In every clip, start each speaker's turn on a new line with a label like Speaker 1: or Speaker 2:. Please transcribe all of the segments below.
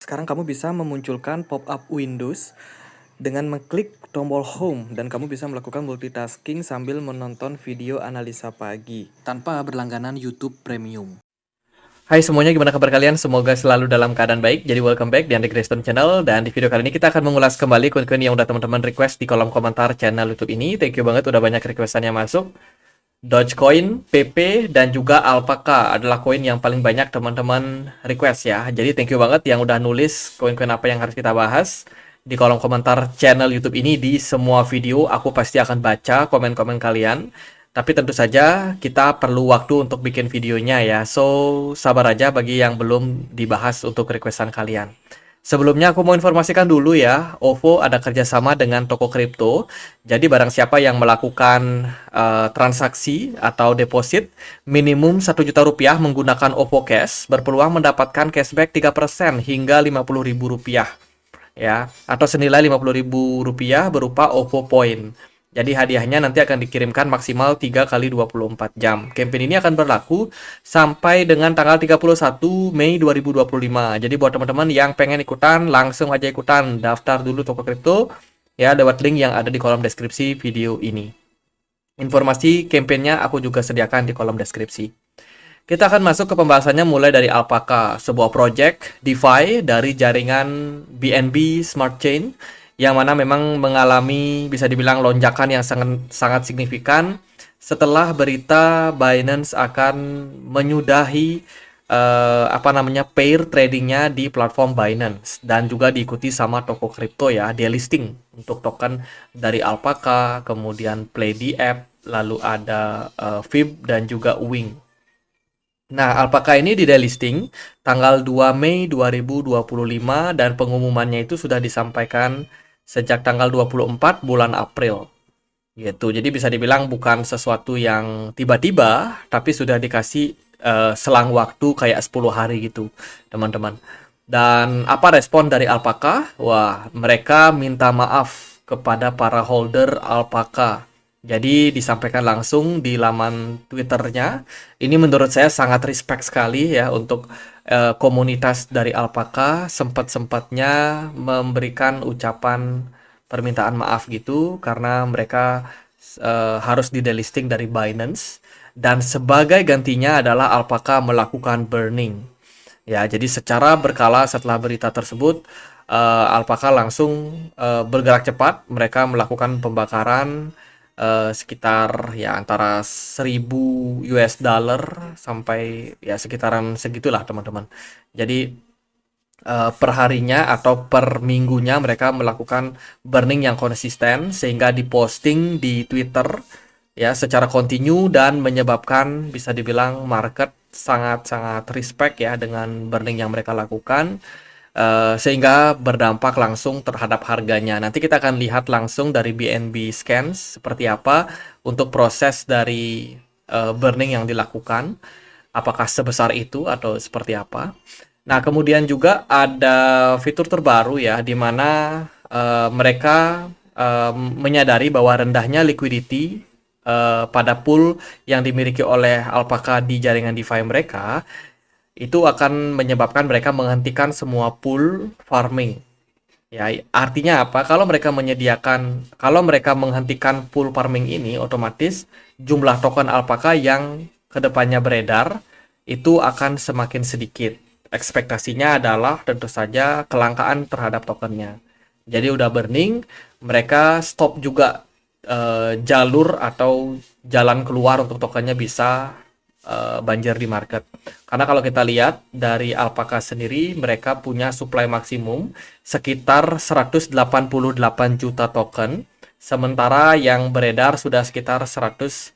Speaker 1: Sekarang kamu bisa memunculkan pop-up Windows dengan mengklik tombol Home dan kamu bisa melakukan multitasking sambil menonton video analisa pagi tanpa berlangganan YouTube Premium. Hai semuanya, gimana kabar kalian? Semoga selalu dalam keadaan baik. Jadi welcome back di Andri Grayston Channel. Dan di video kali ini kita akan mengulas kembali koin-koin yang udah teman-teman request di kolom komentar channel YouTube ini. Thank you banget udah banyak requestannya masuk. Dogecoin, PP, dan juga Alpaca adalah koin yang paling banyak teman-teman request ya. Jadi thank you banget yang udah nulis koin-koin apa yang harus kita bahas di kolom komentar channel YouTube ini. Di semua video aku pasti akan baca komen-komen kalian. Tapi tentu saja kita perlu waktu untuk bikin videonya ya. So sabar aja bagi yang belum dibahas untuk requestan kalian. Sebelumnya aku mau informasikan dulu ya, OVO ada kerjasama dengan toko kripto. Jadi barang siapa yang melakukan transaksi atau deposit minimum 1 juta rupiah menggunakan OVO Cash berpeluang mendapatkan cashback 3% hingga Rp50.000 ya, atau senilai Rp50.000 berupa OVO Point. Jadi hadiahnya nanti akan dikirimkan maksimal 3 kali 24 jam. Campaign ini akan berlaku sampai dengan tanggal 31 Mei 2025. Jadi buat teman-teman yang pengen ikutan, langsung aja ikutan. Daftar dulu toko kripto ya lewat link yang ada di kolom deskripsi video ini. Informasi campaign-nya aku juga sediakan di kolom deskripsi. Kita akan masuk ke pembahasannya mulai dari Alpaca, sebuah project DeFi dari jaringan BNB Smart Chain yang mana memang mengalami bisa dibilang lonjakan yang sangat signifikan setelah berita Binance akan menyudahi pair tradingnya di platform Binance dan juga diikuti sama toko kripto ya, delisting untuk token dari Alpaca, kemudian PlayDApp, lalu ada Fib dan juga Wing. Nah, Alpaca ini di delisting tanggal 2 Mei 2025 dan pengumumannya itu sudah disampaikan sejak tanggal 24 bulan April. Gitu. Jadi bisa dibilang bukan sesuatu yang tiba-tiba, tapi sudah dikasih selang waktu kayak 10 hari gitu, teman-teman. Dan apa respon dari Alpaca? Wah, mereka minta maaf kepada para holder Alpaca. Jadi disampaikan langsung di laman Twitternya. Ini menurut saya sangat respect sekali ya untuk komunitas dari Alpaca sempat-sempatnya memberikan ucapan permintaan maaf gitu karena mereka harus di delisting dari Binance dan sebagai gantinya adalah Alpaca melakukan burning. Ya, jadi secara berkala setelah berita tersebut Alpaca langsung bergerak cepat, mereka melakukan pembakaran sekitar ya antara 1.000 US dollar sampai ya sekitaran segitulah teman-teman. Jadi perharinya atau per minggunya mereka melakukan burning yang konsisten sehingga diposting di Twitter ya secara kontinu dan menyebabkan bisa dibilang market sangat-sangat respect ya dengan burning yang mereka lakukan. Sehingga berdampak langsung terhadap harganya. Nanti kita akan lihat langsung dari BNB Scans seperti apa untuk proses dari burning yang dilakukan. Apakah sebesar itu atau seperti apa. Nah, kemudian juga ada fitur terbaru ya, di mana mereka menyadari bahwa rendahnya liquidity pada pool yang dimiliki oleh Alpaca di jaringan DeFi mereka itu akan menyebabkan mereka menghentikan semua pool farming. Ya, artinya apa? Kalau mereka menghentikan pool farming ini, otomatis jumlah token Alpaca yang kedepannya beredar itu akan semakin sedikit. Ekspektasinya adalah tentu saja kelangkaan terhadap tokennya. Jadi udah burning, mereka stop juga jalur atau jalan keluar untuk tokennya bisa banjir di market. Karena kalau kita lihat dari Alpaca sendiri, mereka punya supply maksimum sekitar 188 juta token, sementara yang beredar sudah sekitar 150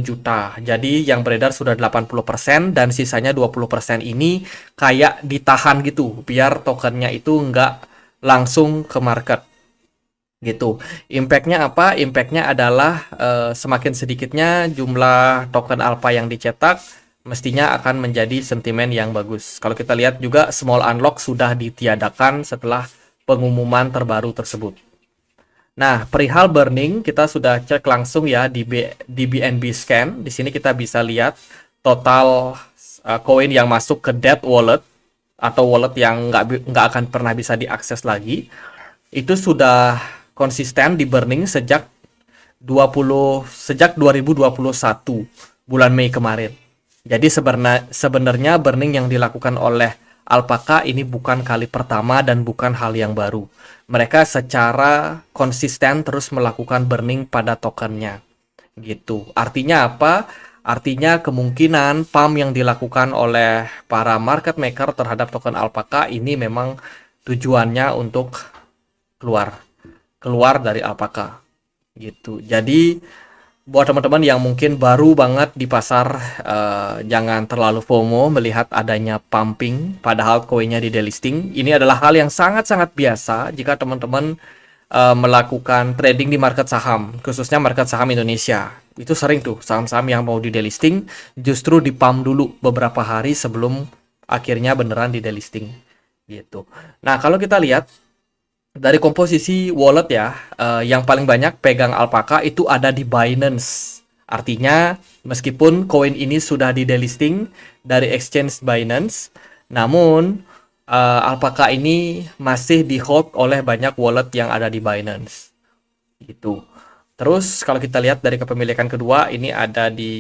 Speaker 1: juta. Jadi yang beredar sudah 80% dan sisanya 20% ini kayak ditahan gitu, biar tokennya itu nggak langsung ke market. Gitu. Impact-nya apa? Impact-nya adalah semakin sedikitnya jumlah token alpha yang dicetak mestinya akan menjadi sentimen yang bagus. Kalau kita lihat juga small unlock sudah ditiadakan setelah pengumuman terbaru tersebut. Nah, perihal burning kita sudah cek langsung ya di BNB Scan. Di sini kita bisa lihat total koin yang masuk ke dead wallet atau wallet yang nggak akan pernah bisa diakses lagi, itu sudah konsisten di burning sejak 2021 bulan Mei kemarin. Jadi sebenarnya burning yang dilakukan oleh Alpaka ini bukan kali pertama dan bukan hal yang baru. Mereka secara konsisten terus melakukan burning pada tokennya. Gitu. Artinya apa? Artinya kemungkinan pump yang dilakukan oleh para market maker terhadap token Alpaka ini memang tujuannya untuk keluar keluar dari Alpaka gitu. Jadi buat teman-teman yang mungkin baru banget di pasar, jangan terlalu FOMO melihat adanya pumping padahal koinnya di delisting. Ini adalah hal yang sangat-sangat biasa jika teman-teman melakukan trading di market saham, khususnya market saham Indonesia. Itu sering tuh saham-saham yang mau di delisting justru di pump dulu beberapa hari sebelum akhirnya beneran di delisting gitu. Nah, kalau kita lihat dari komposisi wallet ya, yang paling banyak pegang Alpaka itu ada di Binance. Artinya, meskipun koin ini sudah di delisting dari exchange Binance, namun Alpaka ini masih di hold oleh banyak wallet yang ada di Binance. Gitu. Terus kalau kita lihat dari kepemilikan kedua, ini ada di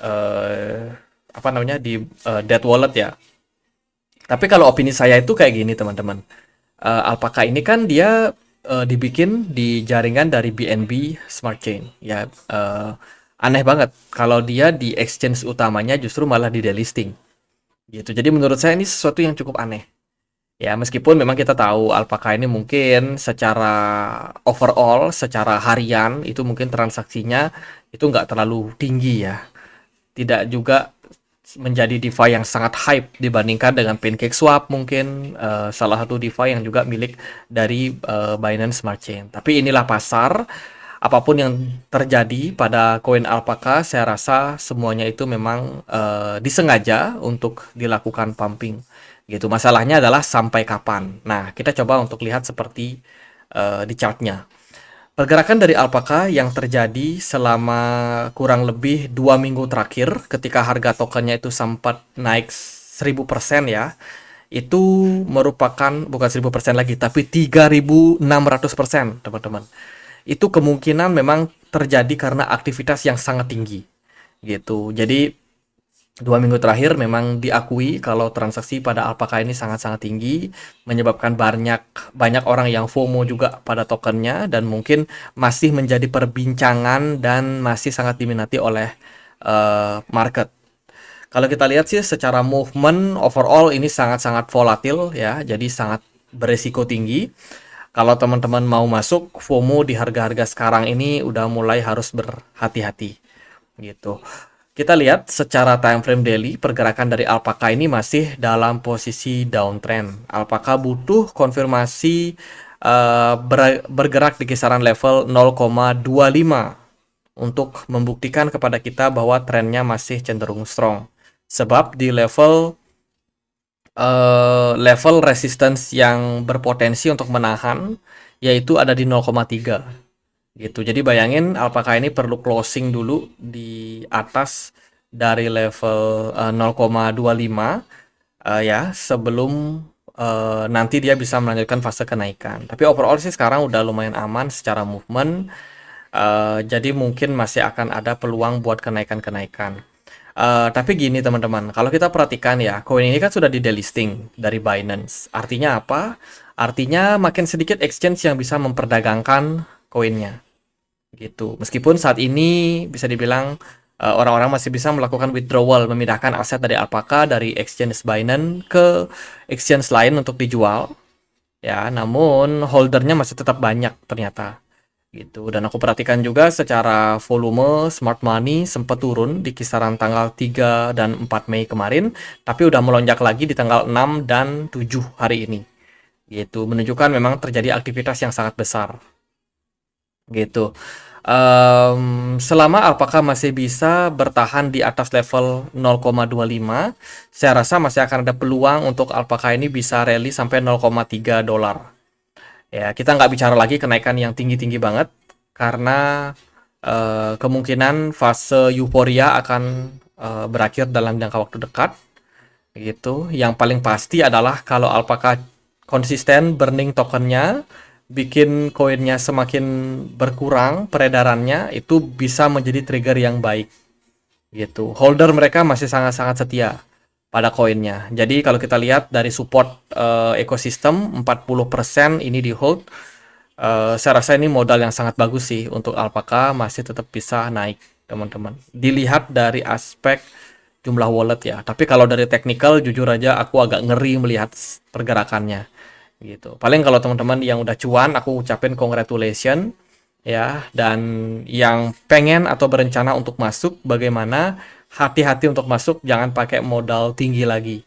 Speaker 1: eh, apa namanya di Dead Wallet ya. Tapi kalau opini saya itu kayak gini teman-teman. Alpaka ini kan dia dibikin di jaringan dari BNB Smart Chain ya. Aneh banget kalau dia di exchange utamanya justru malah di delisting gitu. Jadi menurut saya ini sesuatu yang cukup aneh ya, meskipun memang kita tahu Alpaka ini mungkin secara overall secara harian itu mungkin transaksinya itu nggak terlalu tinggi ya, tidak juga menjadi DeFi yang sangat hype dibandingkan dengan PancakeSwap mungkin, salah satu DeFi yang juga milik dari Binance Smart Chain. Tapi inilah pasar, apapun yang terjadi pada koin Alpaka, saya rasa semuanya itu memang disengaja untuk dilakukan pumping gitu. Masalahnya adalah sampai kapan. Nah, kita coba untuk lihat seperti di chartnya. Pergerakan dari Alpaka yang terjadi selama kurang lebih 2 minggu terakhir ketika harga tokennya itu sempat naik 1000% ya, itu merupakan bukan 1000% lagi tapi 3600% teman-teman. Itu kemungkinan memang terjadi karena aktivitas yang sangat tinggi gitu. Jadi 2 minggu terakhir memang diakui kalau transaksi pada Alpaka ini sangat-sangat tinggi, menyebabkan banyak banyak orang yang FOMO juga pada tokennya dan mungkin masih menjadi perbincangan dan masih sangat diminati oleh market. Kalau kita lihat sih secara movement overall ini sangat-sangat volatil ya, jadi sangat beresiko tinggi. Kalau teman-teman mau masuk FOMO di harga-harga sekarang ini udah mulai harus berhati-hati gitu. Kita lihat secara time frame daily, pergerakan dari Alpaka ini masih dalam posisi downtrend. Alpaka butuh konfirmasi bergerak di kisaran level 0,25 untuk membuktikan kepada kita bahwa trennya masih cenderung strong. Sebab di level resistance yang berpotensi untuk menahan yaitu ada di 0,3 gitu. Jadi bayangin Alpaka ini perlu closing dulu di atas dari level 0,25 ya sebelum nanti dia bisa melanjutkan fase kenaikan. Tapi overall sih sekarang udah lumayan aman secara movement. Jadi mungkin masih akan ada peluang buat kenaikan-kenaikan. Tapi gini teman-teman, kalau kita perhatikan ya, koin ini kan sudah di delisting dari Binance. Artinya apa? Artinya makin sedikit exchange yang bisa memperdagangkan koinnya gitu. Meskipun saat ini bisa dibilang orang-orang masih bisa melakukan withdrawal, memindahkan aset dari Alpaka dari exchange Binance ke exchange lain untuk dijual ya, namun holdernya masih tetap banyak ternyata gitu. Dan aku perhatikan juga secara volume smart money sempat turun di kisaran tanggal 3 dan 4 Mei kemarin, tapi udah melonjak lagi di tanggal 6 dan 7 hari ini gitu, menunjukkan memang terjadi aktivitas yang sangat besar gitu. Selama Alpaka masih bisa bertahan di atas level 0,25, saya rasa masih akan ada peluang untuk Alpaka ini bisa rally sampai 0,3 dolar. Ya, kita nggak bicara lagi kenaikan yang tinggi-tinggi banget, karena kemungkinan fase euforia akan berakhir dalam jangka waktu dekat. gitu. Yang paling pasti adalah kalau Alpaka konsisten burning tokennya, bikin koinnya semakin berkurang peredarannya, itu bisa menjadi trigger yang baik gitu. Holder mereka masih sangat-sangat setia pada koinnya. Jadi kalau kita lihat dari support ekosistem 40% ini di hold, saya rasa ini modal yang sangat bagus sih untuk Alpaka masih tetap bisa naik, teman-teman. Dilihat dari aspek jumlah wallet ya. Tapi kalau dari technical, jujur aja aku agak ngeri melihat pergerakannya gitu. Paling kalau teman-teman yang udah cuan, aku ucapin congratulations ya. Dan yang pengen atau berencana untuk masuk, bagaimana hati-hati untuk masuk, jangan pakai modal tinggi lagi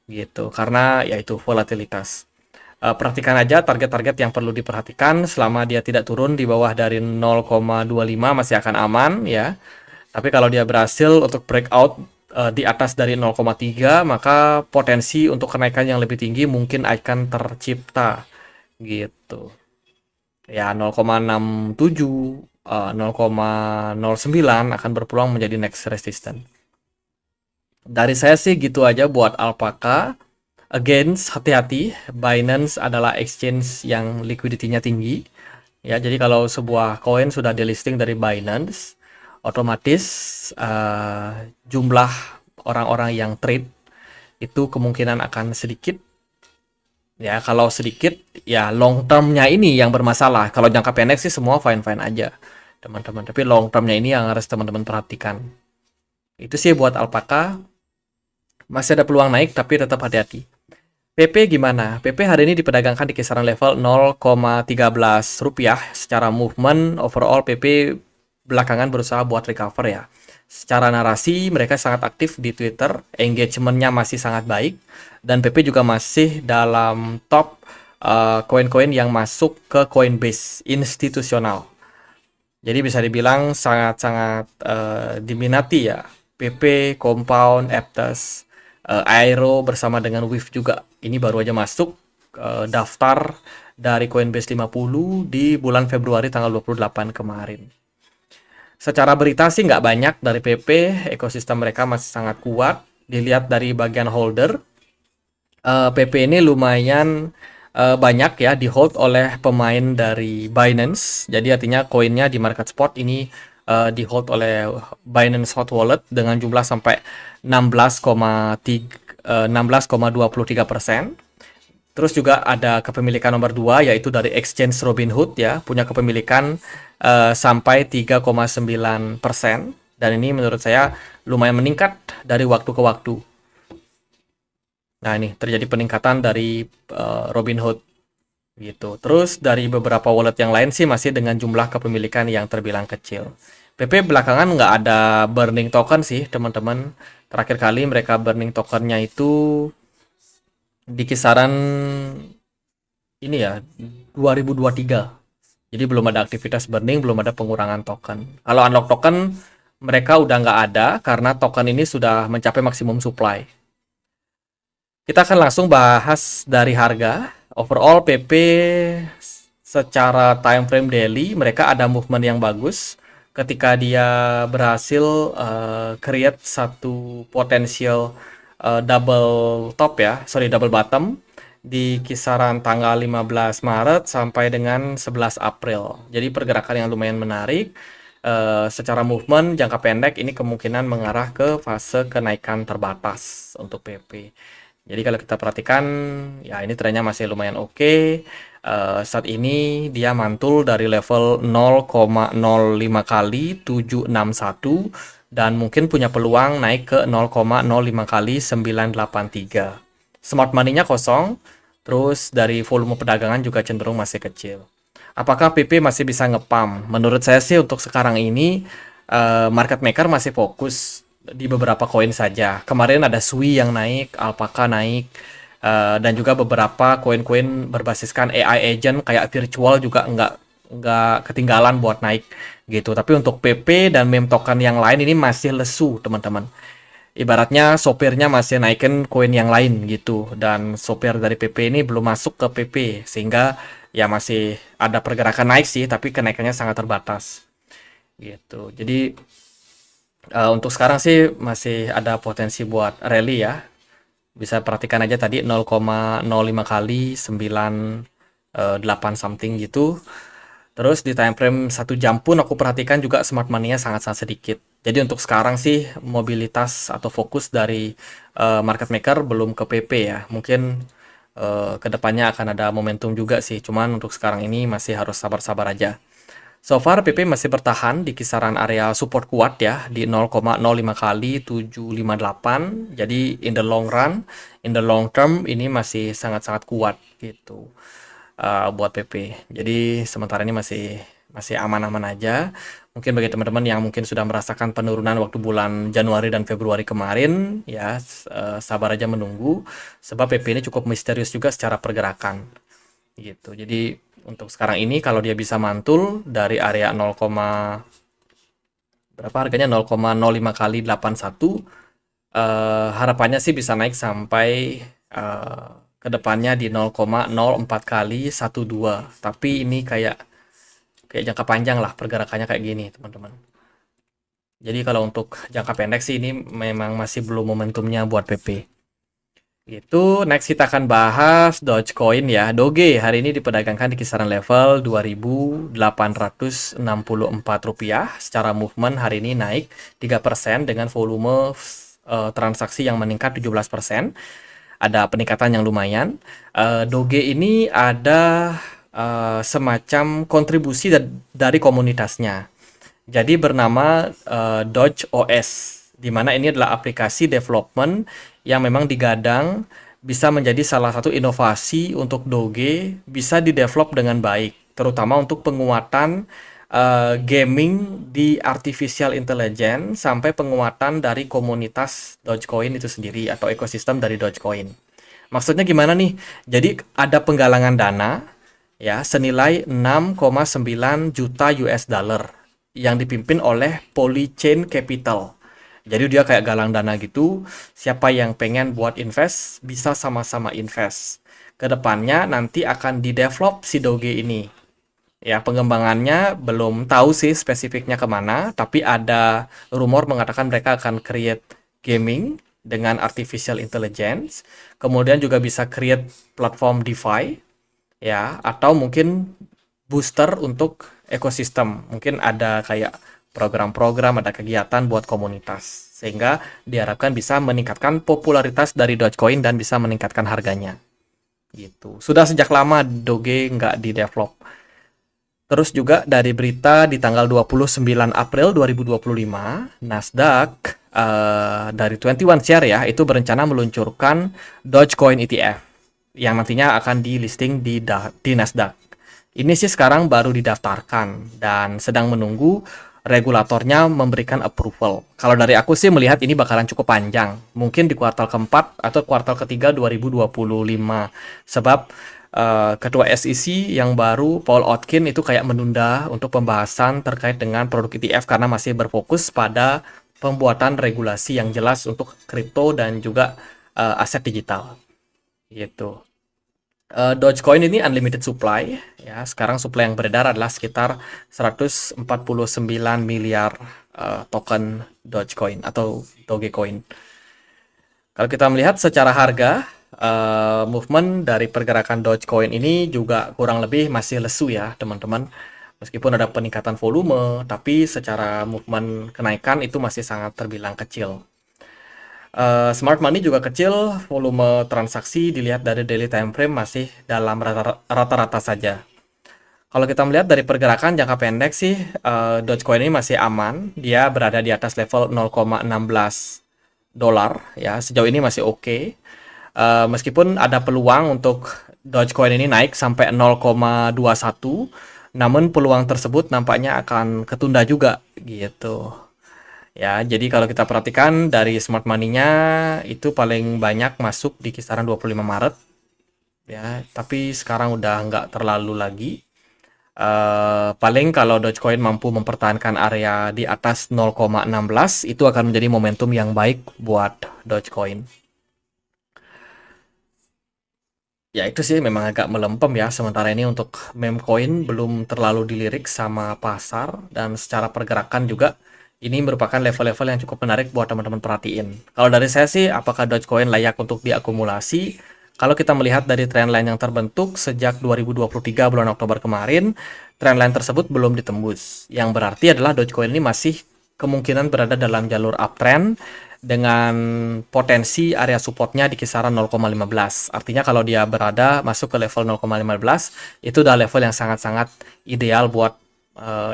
Speaker 1: gitu. Karena yaitu volatilitas. Perhatikan aja target-target yang perlu diperhatikan. Selama dia tidak turun di bawah dari 0,25 masih akan aman ya. Tapi kalau dia berhasil untuk breakout di atas dari 0,3, maka potensi untuk kenaikan yang lebih tinggi mungkin akan tercipta gitu. Ya 0,67, 0,09 akan berpeluang menjadi next resistance. Dari saya sih gitu aja buat Alpaka. Against, hati-hati, Binance adalah exchange yang liquidity-nya tinggi. Ya, jadi kalau sebuah koin sudah delisting dari Binance, otomatis jumlah orang-orang yang trade itu kemungkinan akan sedikit. Ya, kalau sedikit, ya long term-nya ini yang bermasalah. Kalau jangka pendek sih semua fine-fine aja, teman-teman. Tapi long term-nya ini yang harus teman-teman perhatikan. Itu sih buat Alpaka. Masih ada peluang naik, tapi tetap hati-hati. PP gimana? PP hari ini diperdagangkan di kisaran level 0,13 rupiah. Secara movement, overall PP belakangan berusaha buat recover ya. Secara narasi, mereka sangat aktif di Twitter. Engagement-nya masih sangat baik. Dan PP juga masih dalam top koin-koin yang masuk ke Coinbase institusional. Jadi bisa dibilang sangat-sangat diminati ya. PP, Compound, Aptos, Aero bersama dengan WIF juga. Ini baru aja masuk daftar dari Coinbase 50 di bulan Februari tanggal 28 kemarin. Secara berita sih nggak banyak dari PP, ekosistem mereka masih sangat kuat. Dilihat dari bagian holder, PP ini lumayan banyak ya di hold oleh pemain dari Binance. Jadi artinya koinnya di market spot ini di hold oleh Binance Hot Wallet dengan jumlah sampai 16,23%. Terus juga ada kepemilikan nomor 2 yaitu dari exchange Robinhood ya, punya kepemilikan sampai 3,9%. Dan ini menurut saya lumayan meningkat dari waktu ke waktu. Nah, ini terjadi peningkatan dari Robinhood gitu. Terus dari beberapa wallet yang lain sih masih dengan jumlah kepemilikan yang terbilang kecil. PP belakangan nggak ada burning token sih, teman-teman. Terakhir kali mereka burning tokennya itu di kisaran ini ya, 2023. Jadi belum ada aktivitas burning, belum ada pengurangan token. Kalau unlock token, mereka udah nggak ada karena token ini sudah mencapai maksimum supply. Kita akan langsung bahas dari harga. Overall PP secara time frame daily mereka ada movement yang bagus ketika dia berhasil create satu potensial double top ya, double bottom di kisaran tanggal 15 Maret sampai dengan 11 April. Jadi pergerakan yang lumayan menarik. Secara movement jangka pendek ini kemungkinan mengarah ke fase kenaikan terbatas untuk PP. Jadi kalau kita perhatikan, ya ini trennya masih lumayan oke. Saat ini dia mantul dari level 0,05 kali 761 dan mungkin punya peluang naik ke 0,05 kali 983. Smart money-nya kosong, terus dari volume perdagangan juga cenderung masih kecil. Apakah PP masih bisa ngepam? Menurut saya sih untuk sekarang ini market maker masih fokus di beberapa koin saja. Kemarin ada Sui yang naik, Alpaka naik, dan juga beberapa koin-koin berbasiskan AI agent kayak virtual juga nggak ketinggalan buat naik gitu. Tapi untuk PP dan meme token yang lain ini masih lesu, teman-teman. Ibaratnya sopirnya masih naikin koin yang lain gitu, dan sopir dari PP ini belum masuk ke PP sehingga ya masih ada pergerakan naik sih, tapi kenaikannya sangat terbatas gitu. Jadi untuk sekarang sih masih ada potensi buat rally ya. Bisa perhatikan aja tadi 0,05 kali 98 something gitu. Terus di time frame 1 jam pun aku perhatikan juga smart money-nya sangat-sangat sedikit. Jadi untuk sekarang sih mobilitas atau fokus dari market maker belum ke PP ya. Mungkin kedepannya akan ada momentum juga sih. Cuman untuk sekarang ini masih harus sabar-sabar aja. So far PP masih bertahan di kisaran area support kuat ya di 0,05 kali 758. Jadi in the long run, in the long term ini masih sangat-sangat kuat gitu buat PP. Jadi sementara ini masih masih aman-aman aja. Mungkin bagi teman-teman yang mungkin sudah merasakan penurunan waktu bulan Januari dan Februari kemarin, ya sabar aja menunggu, sebab PP ini cukup misterius juga secara pergerakan gitu. Jadi untuk sekarang ini kalau dia bisa mantul dari area 0, berapa harganya 0,05 kali 81, harapannya sih bisa naik sampai ke depannya di 0,04 kali 12. Tapi ini kayak kayak jangka panjang lah pergerakannya kayak gini, teman-teman. Jadi kalau untuk jangka pendek sih ini memang masih belum momentumnya buat PP. Itu next kita akan bahas Dogecoin ya. Doge hari ini diperdagangkan di kisaran level Rp2.864. Secara movement hari ini naik 3% dengan volume transaksi yang meningkat 17%. Ada peningkatan yang lumayan. Doge ini ada semacam kontribusi dari komunitasnya. Jadi bernama Doge OS, di mana ini adalah aplikasi development yang memang digadang bisa menjadi salah satu inovasi untuk Doge bisa didevelop dengan baik, terutama untuk penguatan gaming di artificial intelligence sampai penguatan dari komunitas Dogecoin itu sendiri atau ekosistem dari Dogecoin. Maksudnya gimana nih? Jadi ada penggalangan dana ya senilai 6,9 juta US dollar yang dipimpin oleh Polychain Capital. Jadi dia kayak galang dana gitu, siapa yang pengen buat invest bisa sama-sama invest. Kedepannya nanti akan di-develop si Doge ini. Ya, pengembangannya belum tahu sih spesifiknya kemana, tapi ada rumor mengatakan mereka akan create gaming dengan artificial intelligence, kemudian juga bisa create platform DeFi, ya, atau mungkin booster untuk ekosistem. Mungkin ada kayak program-program, ada kegiatan buat komunitas. Sehingga diharapkan bisa meningkatkan popularitas dari Dogecoin dan bisa meningkatkan harganya. Gitu. Sudah sejak lama Doge nggak di-develop. Terus juga dari berita di tanggal 29 April 2025, Nasdaq dari 21 Share ya, itu berencana meluncurkan Dogecoin ETF yang nantinya akan di listing di Nasdaq. Ini sih sekarang baru didaftarkan dan sedang menunggu regulatornya memberikan approval. Kalau dari aku sih melihat ini bakalan cukup panjang. Mungkin di kuartal keempat atau kuartal ketiga 2025. Sebab Ketua SEC yang baru, Paul Otkin, itu kayak menunda untuk pembahasan terkait dengan produk ETF karena masih berfokus pada pembuatan regulasi yang jelas untuk kripto dan juga aset digital. Gitu. Dogecoin ini unlimited supply ya. Sekarang supply yang beredar adalah sekitar 149 miliar token Dogecoin atau Dogecoin. Kalau kita melihat secara harga, movement dari pergerakan Dogecoin ini juga kurang lebih masih lesu ya, teman-teman. Meskipun ada peningkatan volume, tapi secara movement kenaikan itu masih sangat terbilang kecil. Smart money juga kecil, volume transaksi dilihat dari daily time frame masih dalam rata-rata saja. Kalau kita melihat dari pergerakan jangka pendek sih, Dogecoin ini masih aman. Dia berada di atas level 0,16 dolar ya. Sejauh ini masih oke. Meskipun ada peluang untuk Dogecoin ini naik sampai 0,21, namun peluang tersebut nampaknya akan ketunda juga gitu. Ya, jadi kalau kita perhatikan dari smart money-nya itu paling banyak masuk di kisaran 25 Maret. Ya, tapi sekarang udah nggak terlalu lagi. Paling kalau Dogecoin mampu mempertahankan area di atas 0,16 itu akan menjadi momentum yang baik buat Dogecoin. Ya itu sih memang agak melempem ya sementara ini untuk meme coin belum terlalu dilirik sama pasar dan secara pergerakan juga Ini merupakan level-level yang cukup menarik buat teman-teman perhatiin. Kalau dari saya sih, apakah Dogecoin layak untuk diakumulasi? Kalau kita melihat dari trendline yang terbentuk sejak 2023 bulan Oktober kemarin, trendline tersebut belum ditembus. Yang berarti adalah Dogecoin ini masih kemungkinan berada dalam jalur uptrend dengan potensi area supportnya di kisaran 0,15. Artinya kalau dia berada masuk ke level 0,15, itu udah level yang sangat-sangat ideal buat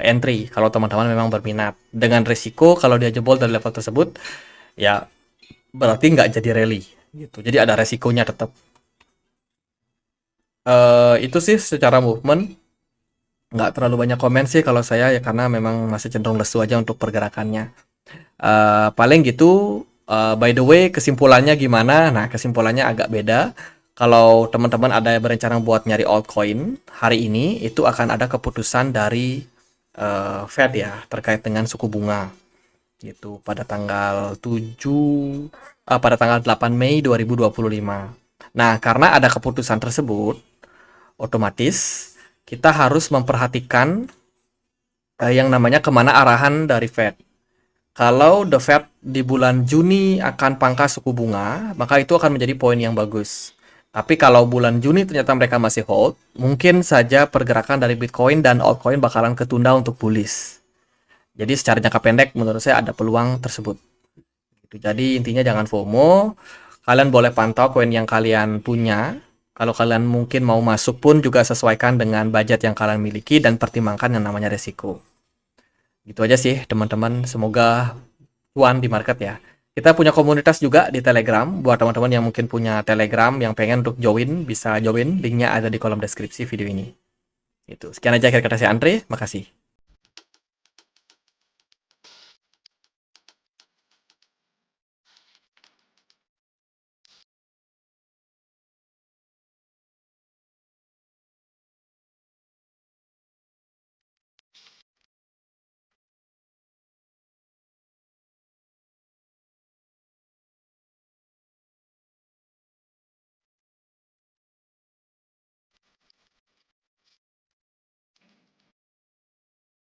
Speaker 1: entry kalau teman-teman memang berminat. Dengan risiko kalau dia jebol dari level tersebut, ya berarti nggak jadi rally gitu. Jadi ada resikonya tetap. Itu sih secara movement. Nggak terlalu banyak komen sih kalau saya ya karena memang masih cenderung lesu aja untuk pergerakannya. Paling gitu. By the way, kesimpulannya gimana? Nah, kesimpulannya agak beda. Kalau teman-teman ada yang berencana buat nyari altcoin hari ini, itu akan ada keputusan dari Fed ya terkait dengan suku bunga gitu pada tanggal 8 Mei 2025. Nah, karena ada keputusan tersebut, otomatis kita harus memperhatikan yang namanya kemana arahan dari Fed. Kalau The Fed di bulan Juni akan pangkas suku bunga, maka itu akan menjadi poin yang bagus. Tapi kalau bulan Juni ternyata mereka masih hold, mungkin saja pergerakan dari Bitcoin dan altcoin bakalan ketunda untuk bullish. Jadi secara jangka pendek menurut saya ada peluang tersebut. Jadi intinya jangan FOMO. Kalian boleh pantau koin yang kalian punya. Kalau kalian mungkin mau masuk pun juga sesuaikan dengan budget yang kalian miliki dan pertimbangkan yang namanya resiko. Gitu aja sih teman-teman. Semoga cuan di market ya. Kita punya komunitas juga di Telegram. Buat teman-teman yang mungkin punya Telegram yang pengen untuk join, bisa join. Linknya ada di kolom deskripsi video ini. Itu. Sekian aja kira-kira saya Andre. Makasih.